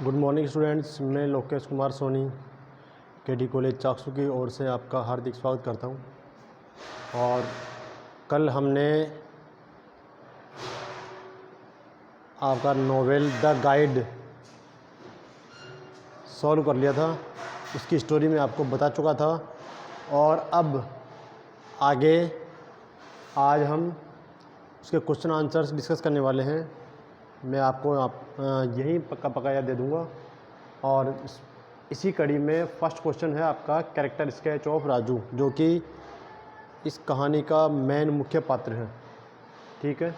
Good morning students, मैं Lokesh Kumar Soni KD college Chaksu की ओर से आपका हार्दिक स्वागत करता हूं। और कल हमने आपका नोवेल द गाइड सॉल्व कर लिया था, उसकी स्टोरी में आपको बता चुका था। और अब आगे आज हम उसके क्वेश्चन आंसर्स डिस्कस करने वाले हैं। मैं आपको यही पक्का याद दे दूंगा। और इसी कड़ी में फर्स्ट क्वेश्चन है आपका कैरेक्टर स्केच ऑफ राजू, जो कि इस कहानी का मेन मुख्य पात्र है। ठीक है,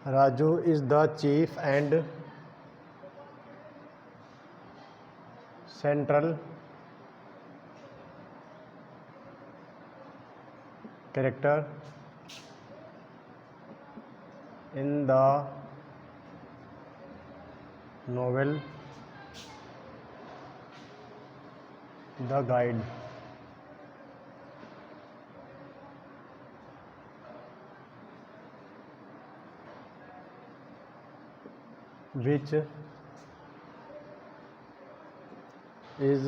Raju is the cheap and central character in the novel The Guide, which is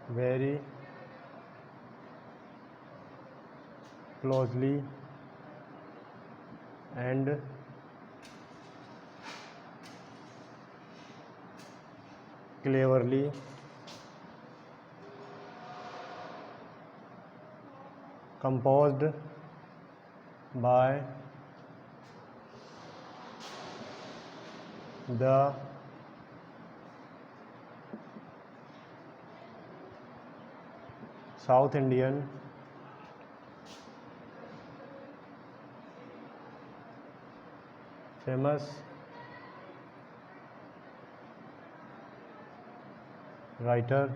very closely and cleverly composed by the South Indian famous writer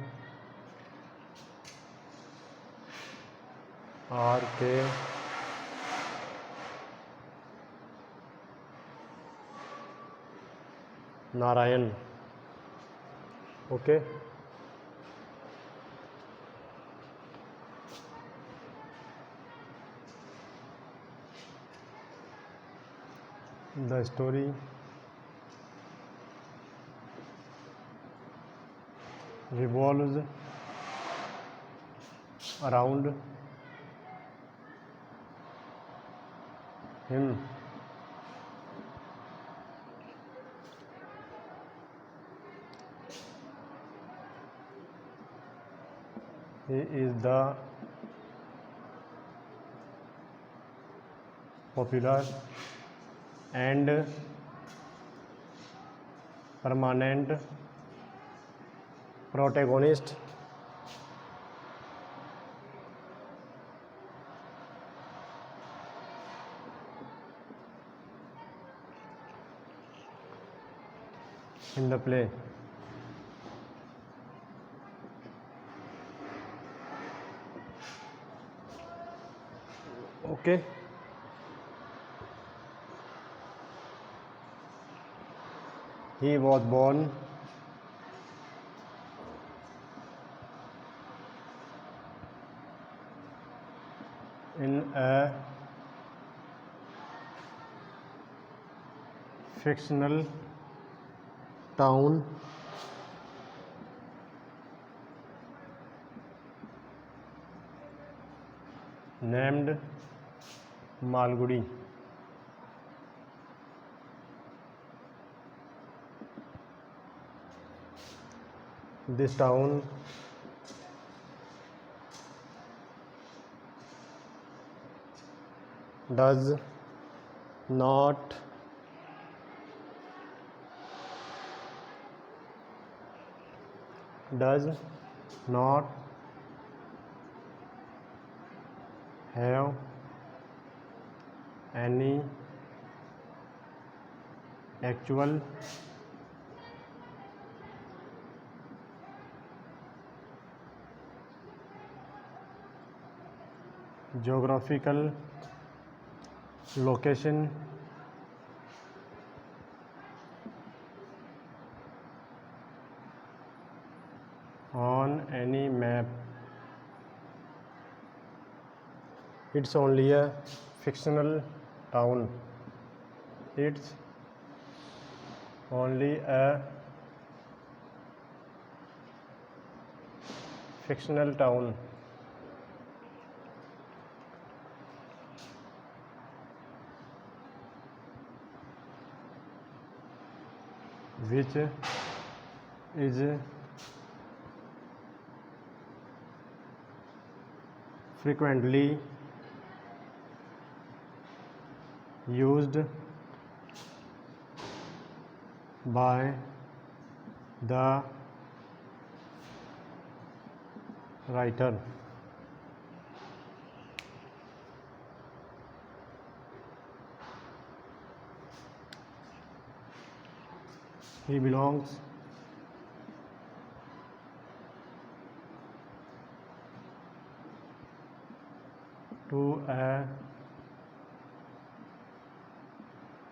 R.K. Narayan. Okay. The story revolves around him. He is the popular and permanent protagonist in the play. Okay. He was born in a fictional town named Malgudi. This town does not have any actual geographical location on any map. It's only a fictional town. It's only a fictional town. Which is frequently used by the writer. He belongs to a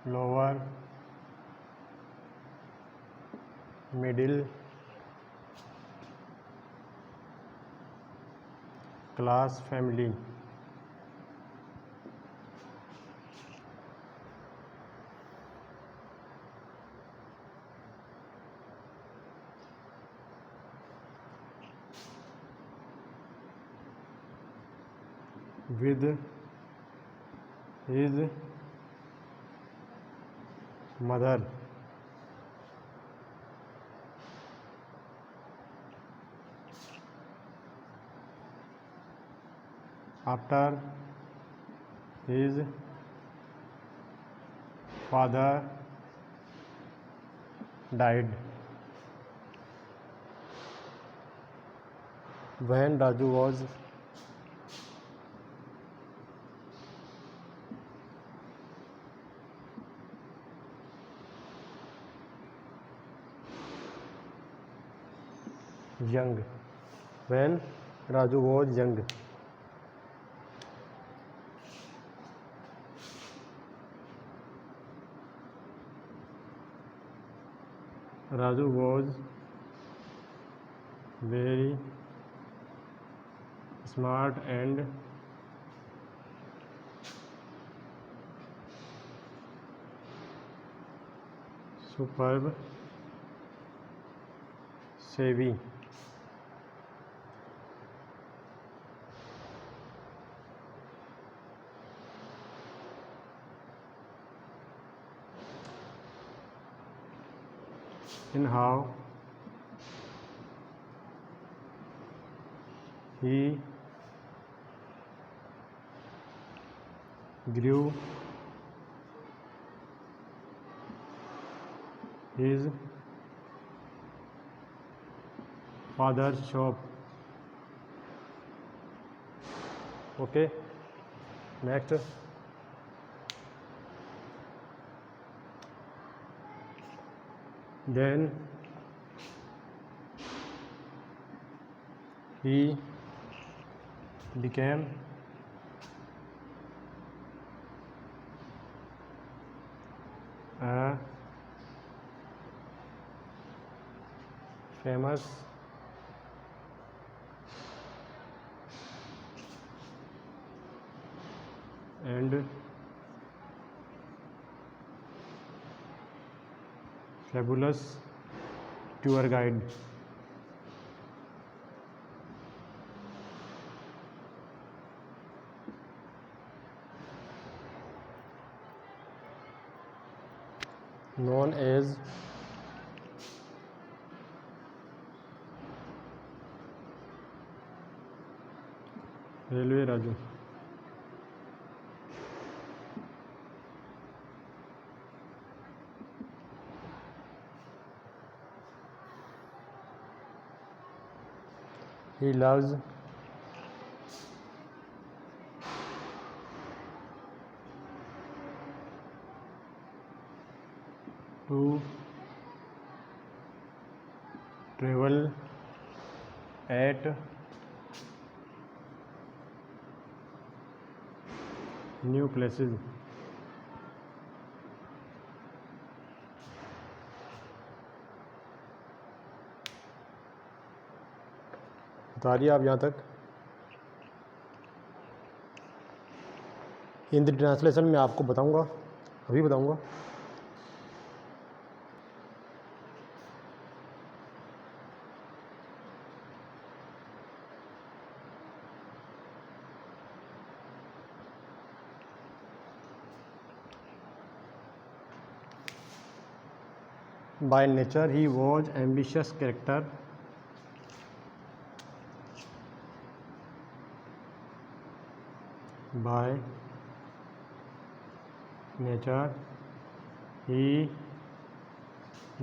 lower middle class family. With his mother after his father died. When Raju was young. When Raju was young. Raju was very smart and superb savvy. In how he grew his father's shop. Okay, next. Then he became a famous and fabulous tour guide. Known as Railway Raju. He loves to travel at new places, बता रही आप यहाँ तक। Hindi translation मैं आपको बताऊँगा, अभी बताऊँगा। By nature he was ambitious character. By nature he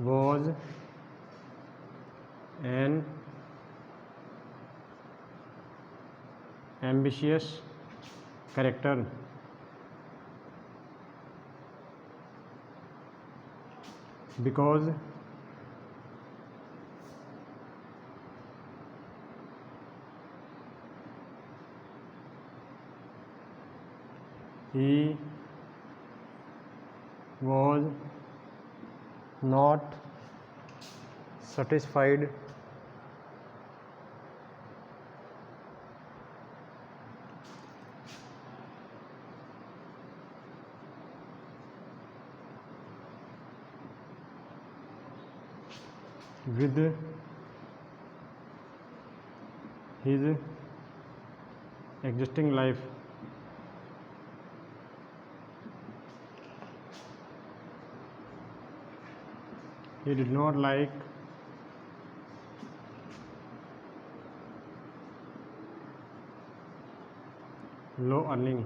was an ambitious character. Because he was not satisfied with his existing life. He did not like low earning.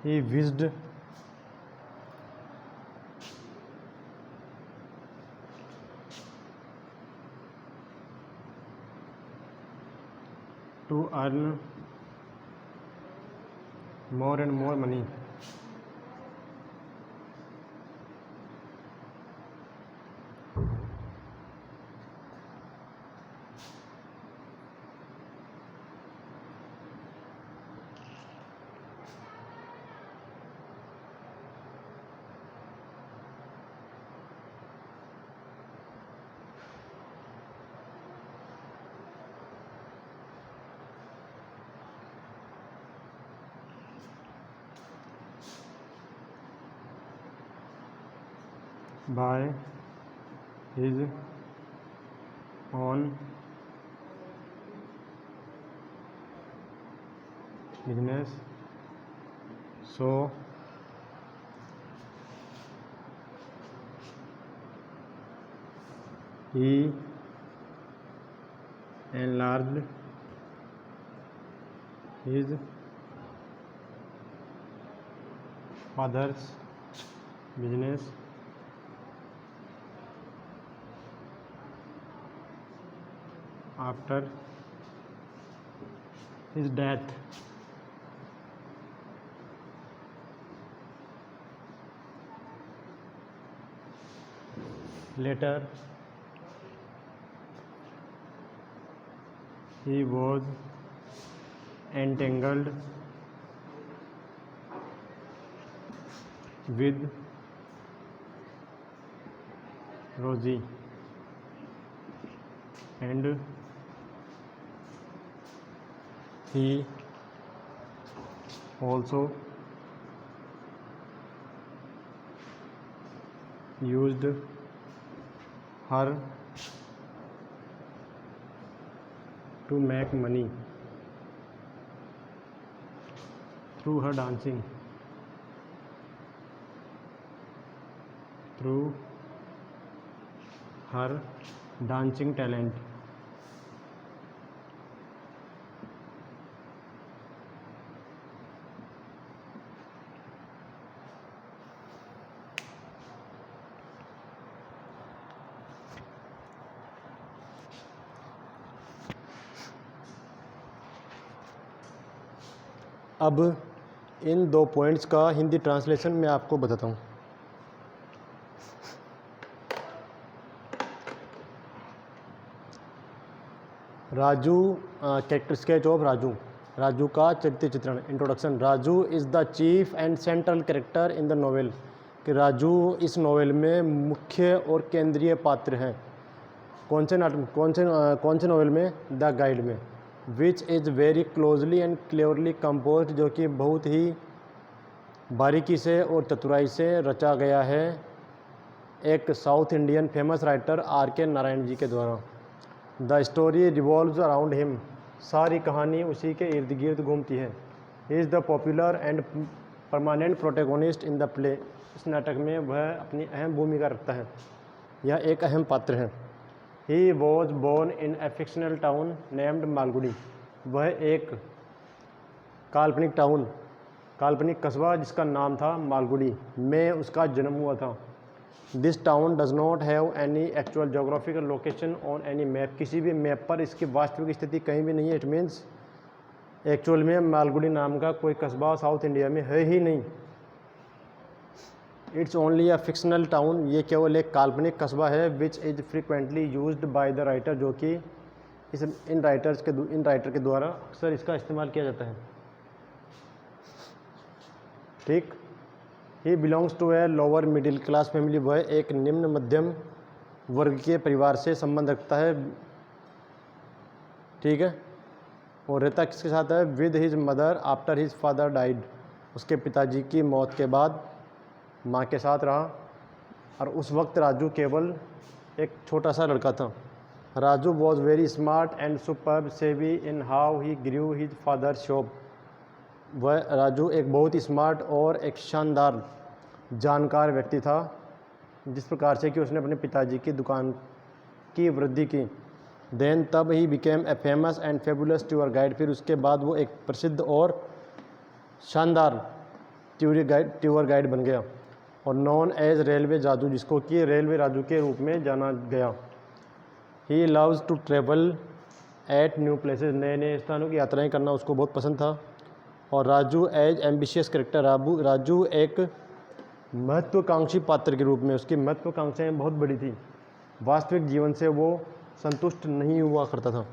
He wished to earn more and more money. By his own business, so he enlarged his father's business after his death. Later, he was entangled with Rosie and he also used her to make money through her dancing. Through her dancing talent. अब इन दो points का Hindi translation मैं आपको बताता हूँ। Raju character sketch of Raju. Raju का चरित्र चित्रण। Introduction. Raju is the cheap and central character in the novel. कि राजू इस नोवेल में मुख्य और केंद्रीय पात्र हैं। कौन से नाटक कौन से नोवेल में? द गाइड में। Which is very closely and clearly compose, जो कि बहुत ही बारीकी से और चतुराई से रचा गया है एक south Indian famous writer R.K. Narayan ji के द्वारा। The story revolves around him. सारी कहानी उसी के इर्द गिर्द घूमती है। He is the popular and permanent protagonist in the play. इस नाटक में वह अपनी अहम भूमिका रखता है, यह एक अहम पात्र है। He was born in a fictional town named Malgudi. वह एक काल्पनिक कस्बा जिसका नाम था मालगुडी में उसका जन्म हुआ था। This town does not have any actual geographical location on any map. किसी भी मैप पर इसकी वास्तविक स्थिति कहीं भी नहीं है। इट मीन्स एक्चुअल में मालगुडी नाम का कोई कस्बा साउथ इंडिया में है ही नहीं। It's only a fictional town. ये केवल एक काल्पनिक कस्बा है। Which is frequently used by the writer, जो कि इन राइटर के द्वारा अक्सर इसका इस्तेमाल किया जाता है। ठीक। He belongs to a lower middle class family. वह एक निम्न मध्यम वर्ग के परिवार से संबंध रखता है। ठीक है। और रहता किसके साथ है? With his mother after his father died. उसके पिताजी की मौत के बाद माँ के साथ रहा। और उस वक्त राजू केवल एक छोटा सा लड़का था। Raju was very smart and superb savvy in how he grew his father shop. वह राजू एक बहुत ही स्मार्ट और एक शानदार जानकार व्यक्ति था, जिस प्रकार से कि उसने अपने पिताजी की दुकान की वृद्धि की। देन तब he became a famous and fabulous tour guide. फिर उसके बाद वो एक प्रसिद्ध और शानदार टूर गाइड बन गया और नॉन एज रेलवे राजू, जिसको कि रेलवे राजू के रूप में जाना गया। He loves to travel at new places. नए नए स्थानों की यात्राएं करना उसको बहुत पसंद था। और Raju as ambitious character. Raju एक महत्वाकांक्षी पात्र के रूप में, उसकी महत्वाकांक्षाएं बहुत बड़ी थी। वास्तविक जीवन से वो संतुष्ट नहीं हुआ करता था।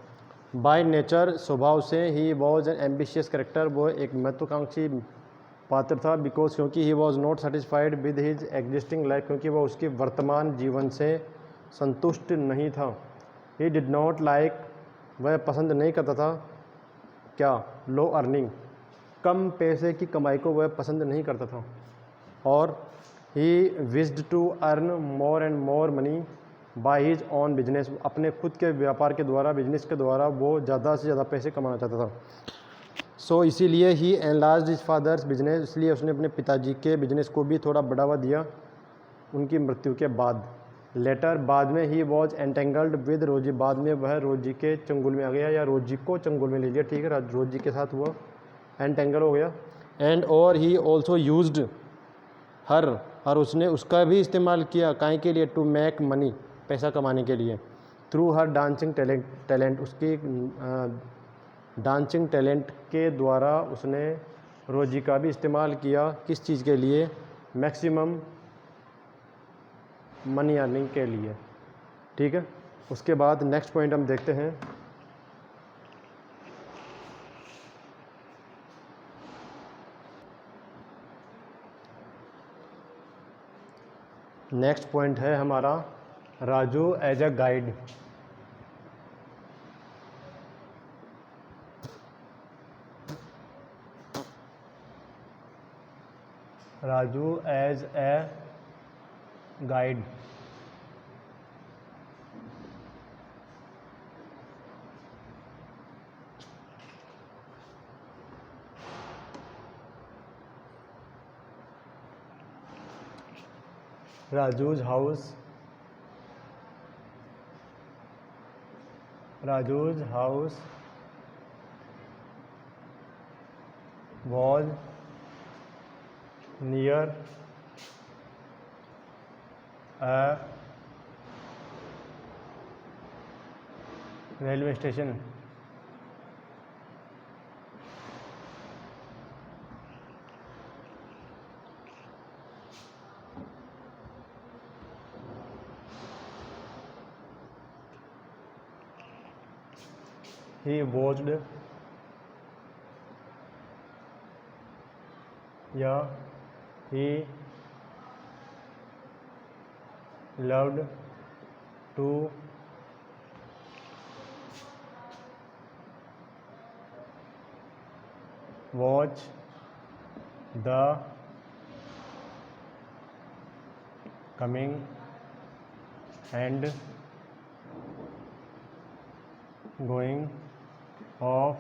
बाय नेचर, स्वभाव से, he was an ambitious character. वो एक महत्वाकांक्षी पात्र था। बिकॉज क्योंकि he was not satisfied with his existing life. क्योंकि वह उसके वर्तमान जीवन से संतुष्ट नहीं था। ही डिड नॉट लाइक, वह पसंद नहीं करता था क्या? लो अर्निंग, कम पैसे की कमाई को वह पसंद नहीं करता था। और he wished to earn more and more money by his own business. अपने खुद के व्यापार के द्वारा, बिजनेस के द्वारा वो ज़्यादा से ज़्यादा पैसे कमाना चाहता था। सो इसीलिए ही एनलार्ज्ड हिज फादर्स बिजनेस। इसलिए उसने अपने पिताजी के बिजनेस को भी थोड़ा बढ़ावा दिया उनकी मृत्यु के बाद। लेटर, बाद में, ही वॉज एंटेंगल्ड विद रोजी। बाद में वह रोजी के चंगुल में आ गया, या रोजी को चंगुल में ले लिया। ठीक है, रोजी के साथ हुआ एंटेंगल हो गया। एंड और ही ऑल्सो यूज्ड हर, और उसने उसका भी इस्तेमाल किया काहे के लिए? टू मेक मनी, पैसा कमाने के लिए। थ्रू हर डांसिंग टैलेंट, उसकी डांसिंग टैलेंट के द्वारा उसने रोजी का भी इस्तेमाल किया। किस चीज़ के लिए? मैक्सिमम मनी अर्निंग के लिए। ठीक है। उसके बाद नेक्स्ट पॉइंट हम देखते हैं। नेक्स्ट पॉइंट है हमारा Raju as a guide. Raju as a guide. Raju's house was near a railway station. he watched या he loved to watch the coming and going of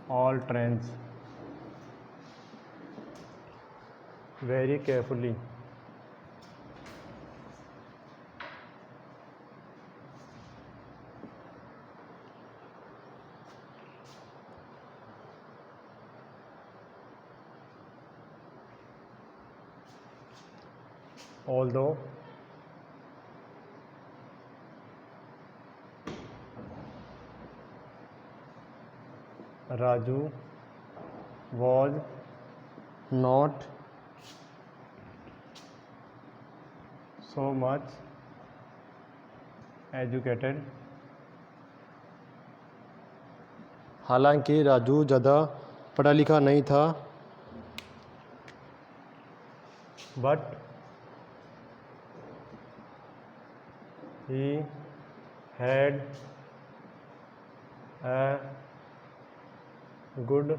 all trains very carefully. Although Raju was not so much educated, हालांकि राजू ज़्यादा पढ़ा लिखा नहीं था, but he had a good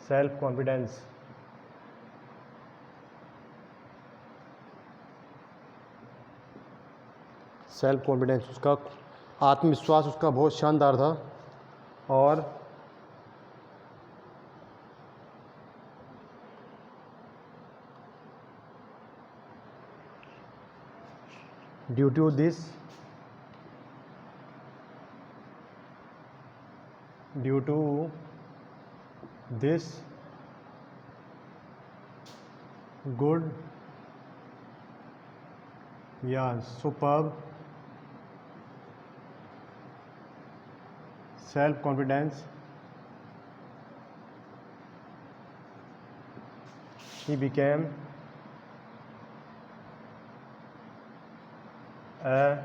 self-confidence. Self confidence, उसका आत्मविश्वास उसका बहुत शानदार था। और ड्यू टू दिस गुड या superb self confidence, he became a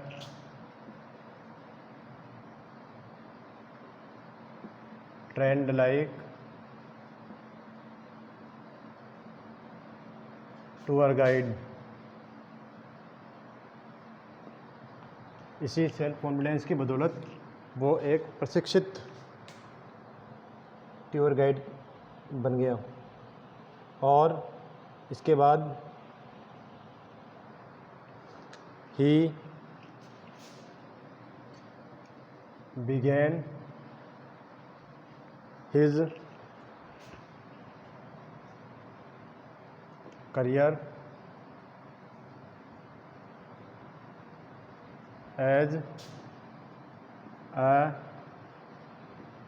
trend like tour guide. इसी सेल्फ कॉन्फिडेंस की बदौलत वो एक प्रशिक्षित टूर गाइड बन गया। और इसके बाद he began his career as a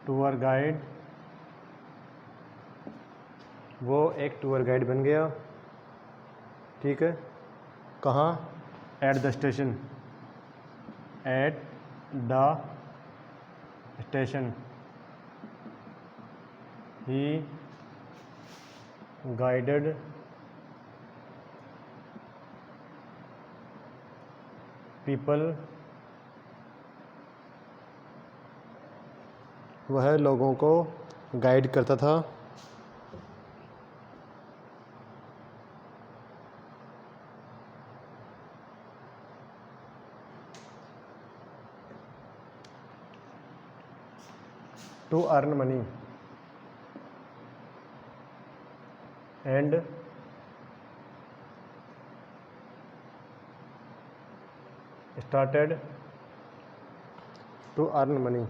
tour guide. वो एक टूर गाइड बन गया, ठीक है। कहाँ? At the station, at the station he guided people, वह लोगों को गाइड करता था to earn money and started to earn money।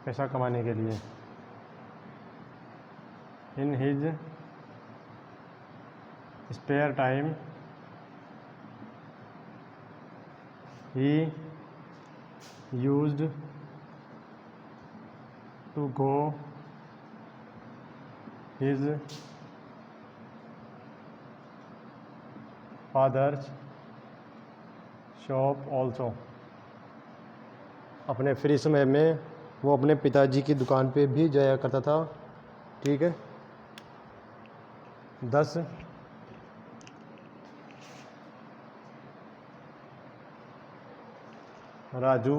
पैसा कमाने के लिए। In his spare time he used to go his father's shop also। अपने फ्री समय में वो अपने पिताजी की दुकान पे भी जाया करता था, ठीक है। 10 राजू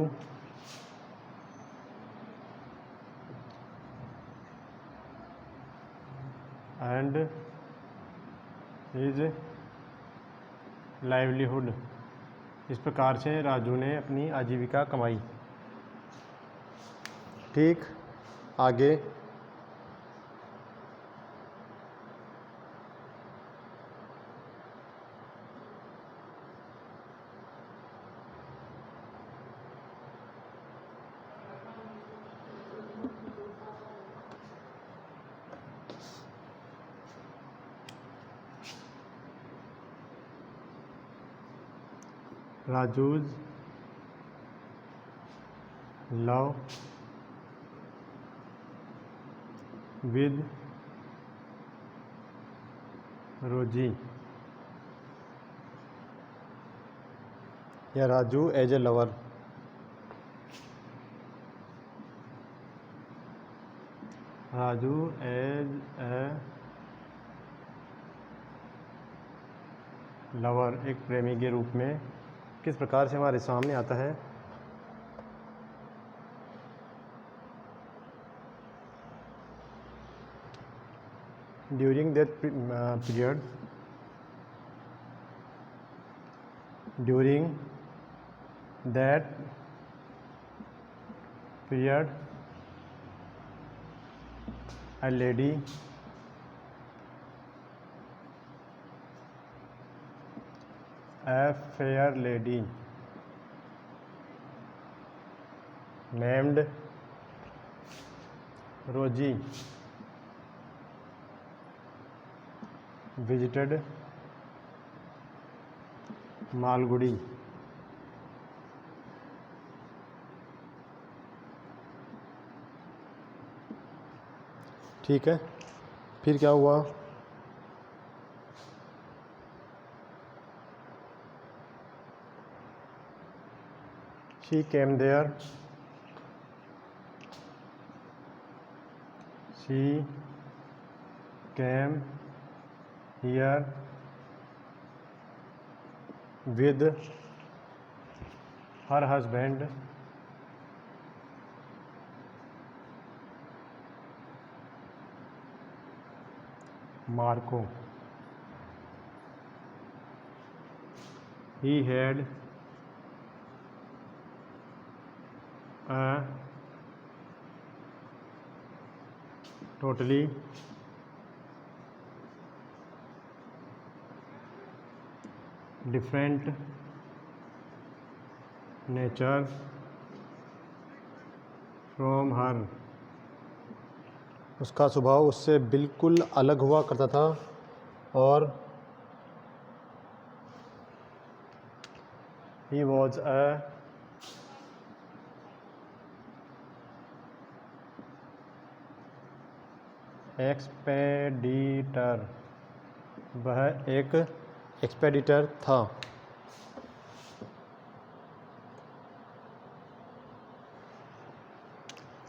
एंड हिज लाइवलीहुड। इस प्रकार से राजू ने अपनी आजीविका कमाई। ठीक, आगे राजूज लव विद रोजी, या Raju as a lover. Raju as a lover, एक प्रेमी के रूप में किस प्रकार से हमारे सामने आता है। During that period, during that period a lady a fair lady named Rosie visited Malgudi. ठीक है, फिर क्या हुआ। She came there, she came here with her husband Marco. He had a totally different nature from her. उसका स्वभाव उससे बिल्कुल अलग हुआ करता था और he was a expeditor, वह एक एक्सपेडिटर था।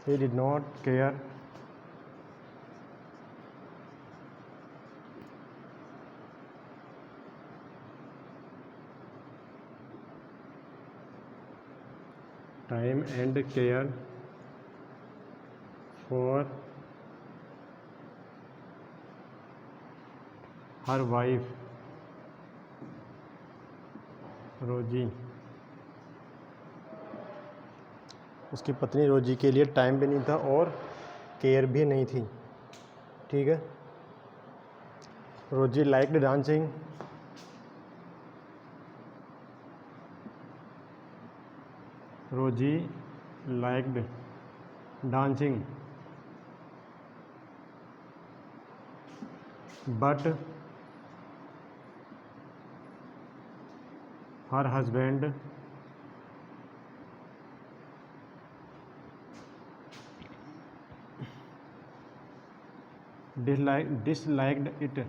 He did not care time and care for her wife रोजी। उसकी पत्नी रोजी के लिए टाइम भी नहीं था और केयर भी नहीं थी। ठीक है, रोजी लाइक्ड डांसिंग, रोजी liked dancing but her husband disliked it।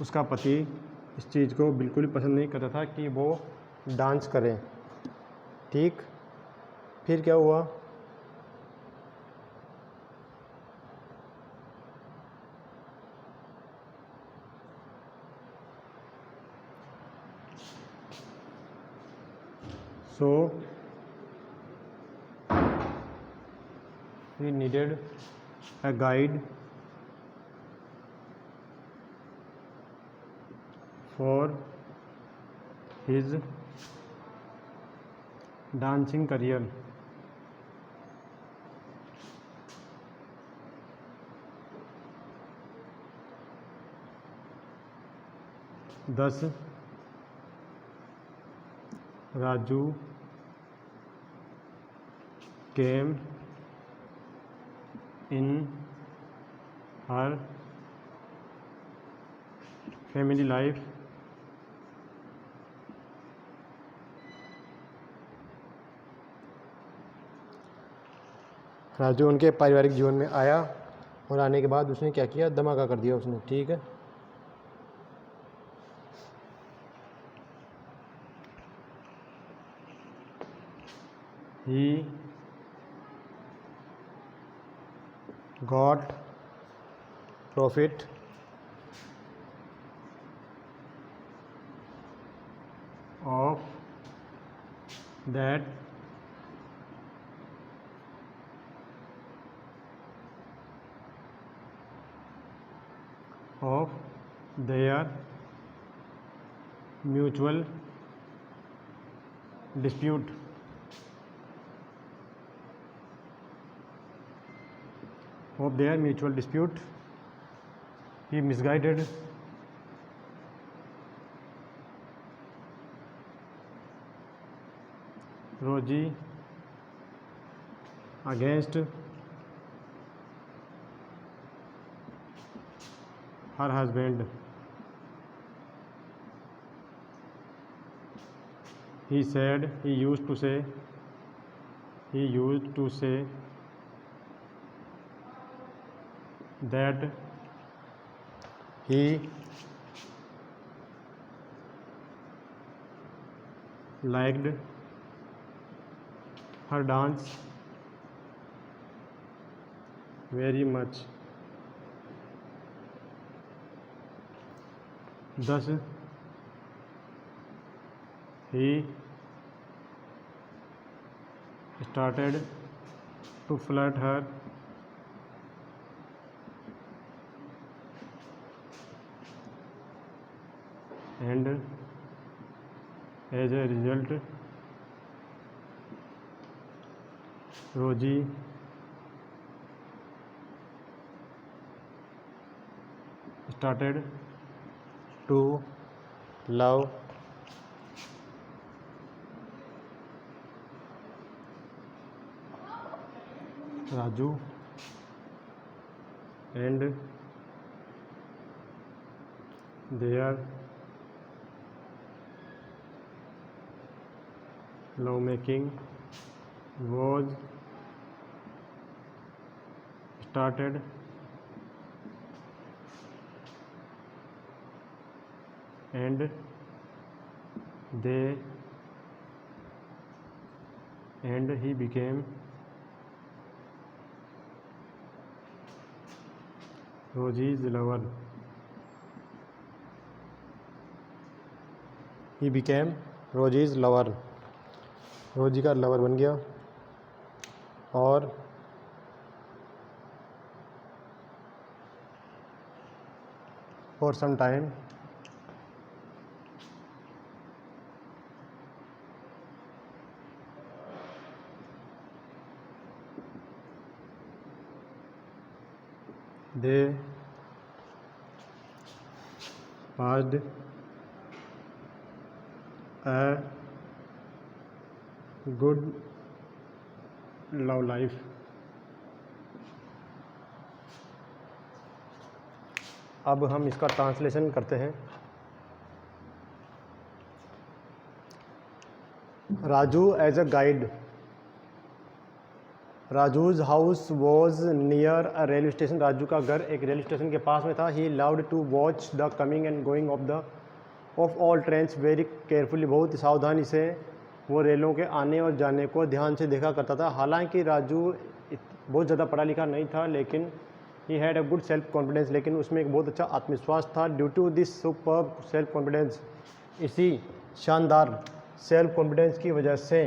उसका पति इस चीज़ को बिल्कुल पसंद नहीं करता था कि वो डांस करें। ठीक, फिर क्या हुआ। So he needed a guide for his dancing career. Thus, Raju came in her family life Raju उनके पारिवारिक जीवन में आया और आने के बाद उसने क्या किया, धमाका कर दिया उसने। ठीक है, he got profit of that of their mutual dispute. Of their mutual dispute, he misguided Rosie against her husband. He said, he used to say that he liked her dance very much. Thus, he started to flirt her and as a result, Rosie started to love Raju and their lovemaking was started and he became Rosie's lover. He became Rosie's lover. रोजी का lover बन गया और for some time they passed a good love life. अब हम इसका translation करते हैं। Raju as a guide. Raju's house was near a railway station. Raju का घर एक रेलवे स्टेशन के पास में था। He loved to watch the coming and going of all trains very carefully. बहुत सावधानी से वो रेलों के आने और जाने को ध्यान से देखा करता था। हालांकि राजू बहुत ज़्यादा पढ़ा लिखा नहीं था, लेकिन he had a good self confidence. लेकिन उसमें एक बहुत अच्छा आत्मविश्वास था। Due to this superb self confidence, इसी शानदार सेल्फ कॉन्फिडेंस की वजह से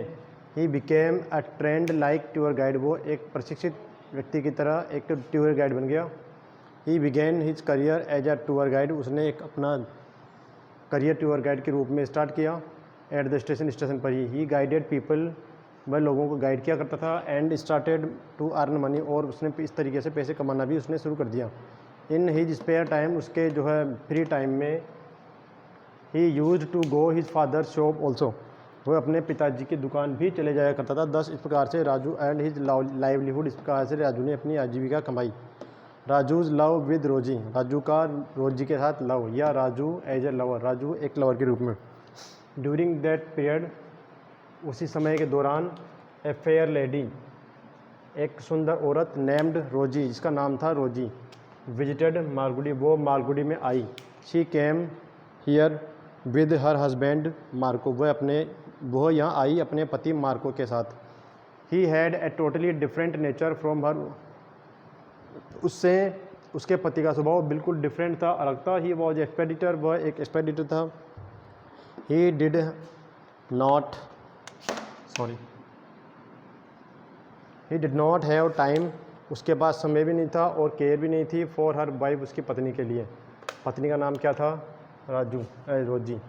he became a trained like tour guide, वो एक प्रशिक्षित व्यक्ति की तरह एक टूर गाइड बन गया। He began his career as a tour guide, उसने एक अपना करियर टूर गाइड के रूप में स्टार्ट किया। एट द स्टेशन पर ही गाइडेड पीपल, वह लोगों को गाइड किया करता था। And started to earn money, और उसने इस तरीके से पैसे कमाना भी उसने शुरू कर दिया। इन हिज स्पेयर टाइम, उसके जो है फ्री टाइम में, he use to go his father shop also, वह अपने पिताजी की दुकान भी चले जाया करता था। इस प्रकार से राजू एंड हिज लाइवलीहुड, इस प्रकार से राजू ने अपनी आजीविका कमाई। राजूज लव विद रोजी, राजू का रोजी के साथ लव, या Raju as a lover, Raju एक लवर के रूप में। ड्यूरिंग दैट पीरियड, उसी समय के दौरान, ए फेयर लेडी, एक सुंदर औरत, नेम्ड रोजी, जिसका नाम था रोजी, विजिटेड मालगुडी, वो मालगुडी में आई। She came here with her husband Marco, वह यहाँ आई अपने पति मार्को के साथ। He had a totally different nature from her, उससे उसके पति का स्वभाव बिल्कुल डिफरेंट था, अलग था। ही वॉज एक्सपेडिटर, वह एक एक्सपेडिटर था। He did not have time, उसके पास समय भी नहीं था और केयर भी नहीं थी, फॉर हर वाइफ, उसकी पत्नी के लिए। पत्नी का नाम क्या था? रोजी।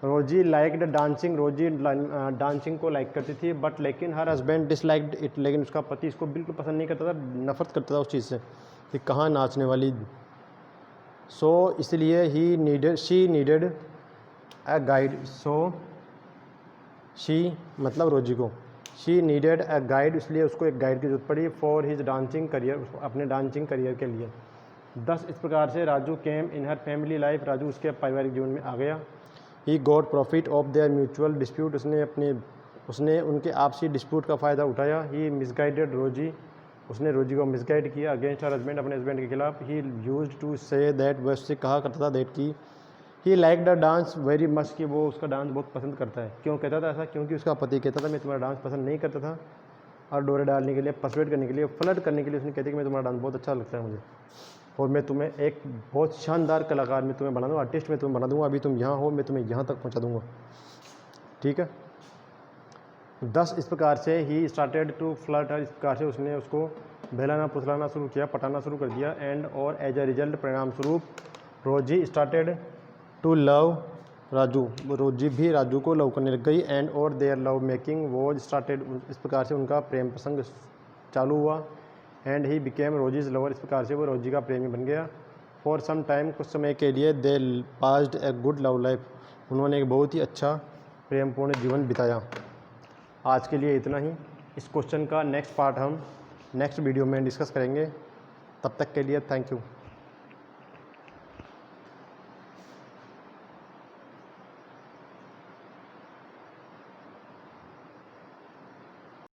रोजी लाइक्ड डांसिंग, रोजी डांसिंग को लाइक करती थी, बट लेकिन हर हस्बैंड डिसलाइक्ड इट, लेकिन उसका पति इसको बिल्कुल पसंद नहीं करता था, नफरत करता था उस चीज़ से कि कहाँ नाचने वाली। सो इसलिए she needed a guide, so she मतलब रोजी को, शी नीडेड अ गाइड, इसलिए उसको एक गाइड की जरूरत पड़ी, फॉर हिज डांसिंग करियर, अपने डांसिंग करियर के लिए। इस प्रकार से राजू केम इन हर फैमिली लाइफ, राजू उसके पारिवारिक जीवन में आ गया। He got profit of their mutual dispute, उसने उनके आपसी डिस्प्यूट का फ़ायदा उठाया। ही मिसगाइडेड रोजी, उसने रोजी को मिसगाइड किया अगेंस्ट हर हस्बैंड, अपने हस्बैंड के खिलाफ। He used to say that, वह उससे कहा करता था दैट की। He like the dance very much, कि वो उसका डांस बहुत पसंद करता है। क्यों कहता था ऐसा? क्योंकि उसका पति कहता था मैं तुम्हारा डांस पसंद नहीं करता था, और डोरे डालने के लिए, पर्सुएट करने के लिए, फ्लर्ट करने के लिए उसने कहती कि मैं तुम्हारा डांस बहुत अच्छा लगता है मुझे, और मैं तुम्हें एक बहुत शानदार कलाकार मैं तुम्हें बना दूँगा, आर्टिस्ट मैं तुम्हें बना दूँगा, अभी तुम यहाँ हो, मैं तुम्हें यहाँ तक पहुँचा दूँगा। ठीक है। इस प्रकार से ही स्टार्टेड टू फ्लर्ट हर, इस प्रकार से उसने उसको बहलाना फुसलाना शुरू किया, पटाना शुरू कर दिया। एंड और एज ए रिजल्ट, परिणाम स्वरूप, रोजी स्टार्टेड टू लव राजू, रोजी भी राजू को लव करने लग गई। एंड और their love making was started, इस प्रकार से उनका प्रेम प्रसंग चालू हुआ। एंड ही बिकेम रोजीज लवर, इस प्रकार से वो रोजी का प्रेमी बन गया। फॉर सम टाइम, कुछ समय के लिए, they passed a good love life, उन्होंने एक बहुत ही अच्छा प्रेमपूर्ण जीवन बिताया। आज के लिए इतना ही। इस क्वेश्चन का नेक्स्ट पार्ट हम नेक्स्ट वीडियो में डिस्कस करेंगे। तब तक के लिए थैंक यू।